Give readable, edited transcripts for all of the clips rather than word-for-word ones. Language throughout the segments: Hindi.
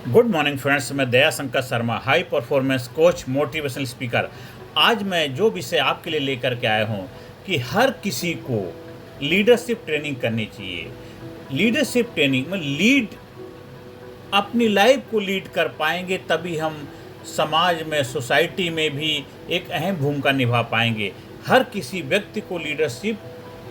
Good morning friends. मैं Daya Shankar Sharma, high performance coach, motivational speaker. आज मैं जो विषय आपके लिए लेकर के आया हूँ कि हर किसी को लीडरशिप ट्रेनिंग करनी चाहिए। लीडरशिप ट्रेनिंग में अपनी लाइफ को लीड कर पाएंगे, तभी हम समाज में, सोसाइटी में भी एक अहम भूमिका निभा पाएंगे। हर किसी व्यक्ति को लीडरशिप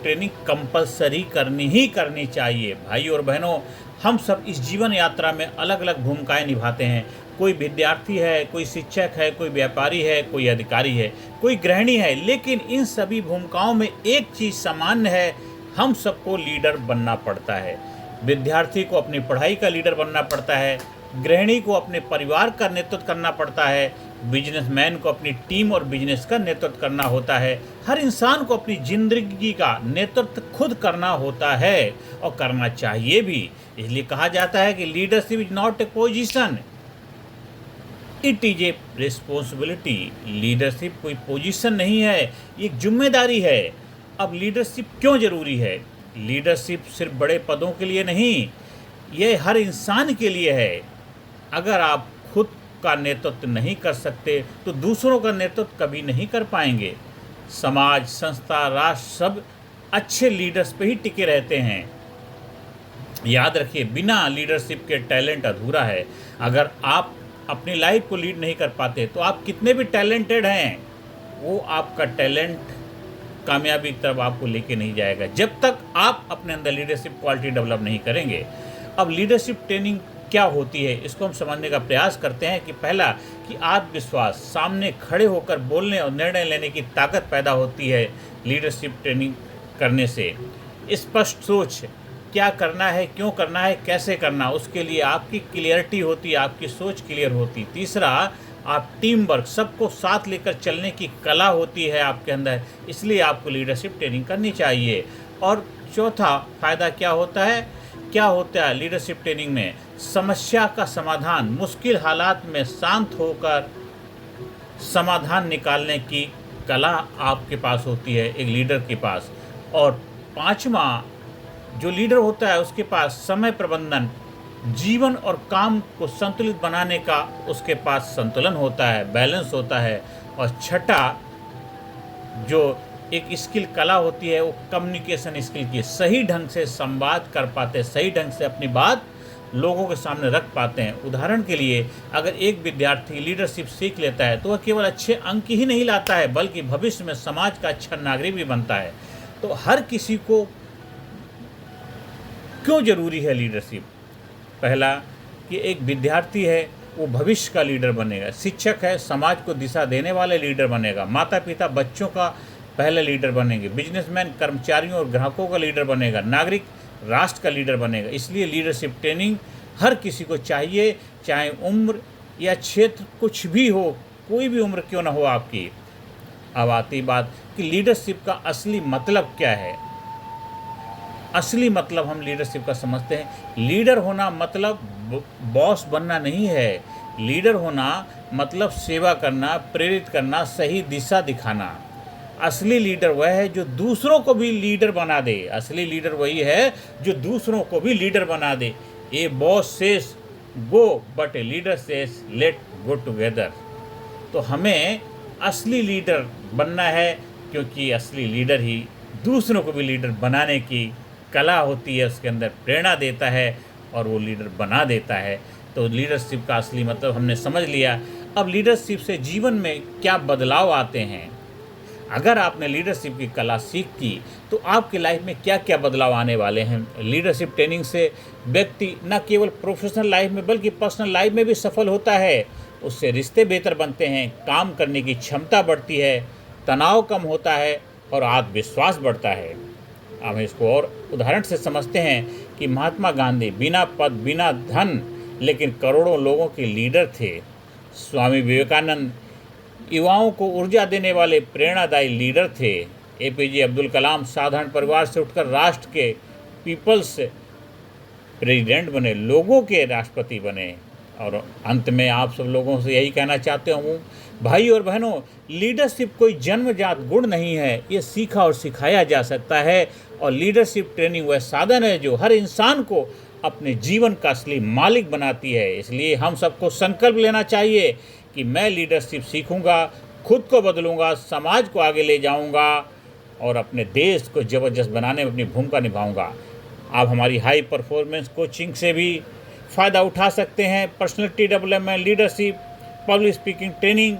ट्रेनिंग कंपलसरी करनी ही करनी चाहिए। भाई और बहनों, हम सब इस जीवन यात्रा में अलग अलग भूमिकाएं निभाते हैं। कोई विद्यार्थी है, कोई शिक्षक है, कोई व्यापारी है, कोई अधिकारी है, कोई गृहिणी है, लेकिन इन सभी भूमिकाओं में एक चीज़ सामान्य है, हम सबको लीडर बनना पड़ता है। विद्यार्थी को अपनी पढ़ाई का लीडर बनना पड़ता है, गृहिणी को अपने परिवार का नेतृत्व करना पड़ता है, बिजनेसमैन को अपनी टीम और बिजनेस का नेतृत्व करना होता है। हर इंसान को अपनी जिंदगी का नेतृत्व खुद करना होता है और करना चाहिए भी। इसलिए कहा जाता है कि leadership is not a position, it is a responsibility. Leadership कोई पोजीशन नहीं है, एक जिम्मेदारी है। अब लीडरशिप क्यों जरूरी है? लीडरशिप सिर्फ बड़े पदों के लिए नहीं, यह हर इंसान के लिए है। अगर आप खुद का नेतृत्व नहीं कर सकते तो दूसरों का नेतृत्व कभी नहीं कर पाएंगे। समाज, संस्था, राष्ट्र सब अच्छे लीडर्स पे ही टिके रहते हैं। याद रखिए, बिना लीडरशिप के टैलेंट अधूरा है। अगर आप अपनी लाइफ को लीड नहीं कर पाते तो आप कितने भी टैलेंटेड हैं, वो आपका टैलेंट कामयाबी की तरफ आपको लेके नहीं जाएगा जब तक आप अपने अंदर लीडरशिप क्वालिटी डेवलप नहीं करेंगे। अब लीडरशिप ट्रेनिंग क्या होती है, इसको हम समझने का प्रयास करते हैं। कि पहला कि आत्मविश्वास, सामने खड़े होकर बोलने और निर्णय लेने की ताकत पैदा होती है लीडरशिप ट्रेनिंग करने से। स्पष्ट सोच, क्या करना है, क्यों करना है, कैसे करना, उसके लिए आपकी क्लियरिटी होती है, आपकी सोच क्लियर होती। तीसरा, आप टीम वर्क, सबको साथ लेकर चलने की कला होती है आपके अंदर, इसलिए आपको लीडरशिप ट्रेनिंग करनी चाहिए। और चौथा फ़ायदा क्या होता है लीडरशिप ट्रेनिंग में? समस्या का समाधान, मुश्किल हालात में शांत होकर समाधान निकालने की कला आपके पास होती है, एक लीडर के पास। और पांचवा, जो लीडर होता है उसके पास समय प्रबंधन, जीवन और काम को संतुलित बनाने का उसके पास संतुलन होता है, बैलेंस होता है। और छठा, जो एक स्किल कला होती है, वो कम्युनिकेशन स्किल की, सही ढंग से संवाद कर पाते हैं, सही ढंग से अपनी बात लोगों के सामने रख पाते हैं। उदाहरण के लिए, अगर एक विद्यार्थी लीडरशिप सीख लेता है तो वह केवल अच्छे अंक ही नहीं लाता है, बल्कि भविष्य में समाज का अच्छा नागरिक भी बनता है। तो हर किसी को क्यों ज़रूरी है लीडरशिप? पहला कि एक विद्यार्थी है, वो भविष्य का लीडर बनेगा। शिक्षक है, समाज को दिशा देने वाले लीडर बनेगा। माता पिता बच्चों का पहले लीडर बनेंगे। बिजनेसमैन कर्मचारियों और ग्राहकों का लीडर बनेगा। नागरिक राष्ट्र का लीडर बनेगा। इसलिए लीडरशिप ट्रेनिंग हर किसी को चाहिए, चाहे उम्र या क्षेत्र कुछ भी हो, कोई भी उम्र क्यों ना हो आपकी। अब आती बात कि लीडरशिप का असली मतलब क्या है। असली मतलब हम लीडरशिप का समझते हैं, लीडर होना मतलब बॉस बनना नहीं है। लीडर होना मतलब सेवा करना, प्रेरित करना, सही दिशा दिखाना। असली लीडर वह है जो दूसरों को भी लीडर बना दे। असली लीडर वही है जो दूसरों को भी लीडर बना दे। A boss says go but a leader says let's go together. तो हमें असली लीडर बनना है, क्योंकि असली लीडर ही दूसरों को भी लीडर बनाने की कला होती है, उसके अंदर प्रेरणा देता है और वो लीडर बना देता है। तो लीडरशिप का असली मतलब हमने समझ लिया। अब लीडरशिप से जीवन में क्या बदलाव आते हैं? अगर आपने लीडरशिप की कला सीखी तो आपकी लाइफ में क्या क्या बदलाव आने वाले हैं। लीडरशिप ट्रेनिंग से व्यक्ति न केवल प्रोफेशनल लाइफ में बल्कि पर्सनल लाइफ में भी सफल होता है। उससे रिश्ते बेहतर बनते हैं, काम करने की क्षमता बढ़ती है, तनाव कम होता है और आत्मविश्वास बढ़ता है। अब हम इसको और उदाहरण से समझते हैं कि महात्मा गांधी बिना पद, बिना धन, लेकिन करोड़ों लोगों के लीडर थे। स्वामी विवेकानंद युवाओं को ऊर्जा देने वाले प्रेरणादायी लीडर थे। एपीजे अब्दुल कलाम साधारण परिवार से उठकर राष्ट्र के पीपल्स प्रेसिडेंट बने, लोगों के राष्ट्रपति बने। और अंत में आप सब लोगों से यही कहना चाहते हूँ, भाई और बहनों, लीडरशिप कोई जन्मजात गुण नहीं है, ये सीखा और सिखाया जा सकता है। और लीडरशिप ट्रेनिंग वह साधन है जो हर इंसान को अपने जीवन का असली मालिक बनाती है। इसलिए हम सबको संकल्प लेना चाहिए कि मैं लीडरशिप सीखूंगा, खुद को बदलूंगा, समाज को आगे ले जाऊंगा और अपने देश को ज़बरदस्त बनाने में अपनी भूमिका निभाऊंगा। आप हमारी हाई परफॉर्मेंस कोचिंग से भी फ़ायदा उठा सकते हैं। Personality development, leadership, public speaking training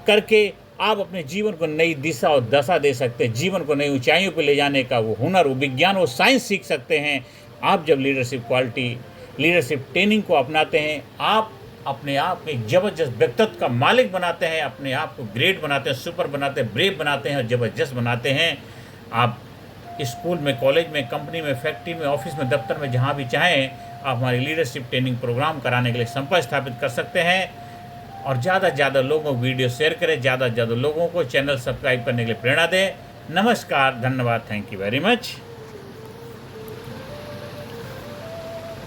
करके आप अपने जीवन को नई दिशा और दशा दे सकते हैं। जीवन को नई ऊंचाइयों पर ले जाने का वो हुनर, वो विज्ञान, वो साइंस सीख सकते हैं। आप जब लीडरशिप क्वालिटी, लीडरशिप ट्रेनिंग को अपनाते हैं, आप अपने आप में एक ज़बरदस्त व्यक्तित्व का मालिक बनाते हैं, अपने आप को ग्रेट बनाते हैं, सुपर बनाते हैं, ब्रेव बनाते हैं और ज़बरदस्त बनाते हैं। आप स्कूल में, कॉलेज में, कंपनी में, फैक्ट्री में, ऑफिस में, दफ्तर में, जहाँ भी चाहें आप हमारी लीडरशिप ट्रेनिंग प्रोग्राम कराने के लिए संपर्क स्थापित कर सकते हैं। और ज़्यादा से ज़्यादा लोगों को वीडियो शेयर करें, ज़्यादा से ज़्यादा लोगों को चैनल सब्सक्राइब करने के लिए प्रेरणा दें। नमस्कार, धन्यवाद, थैंक यू वेरी मच।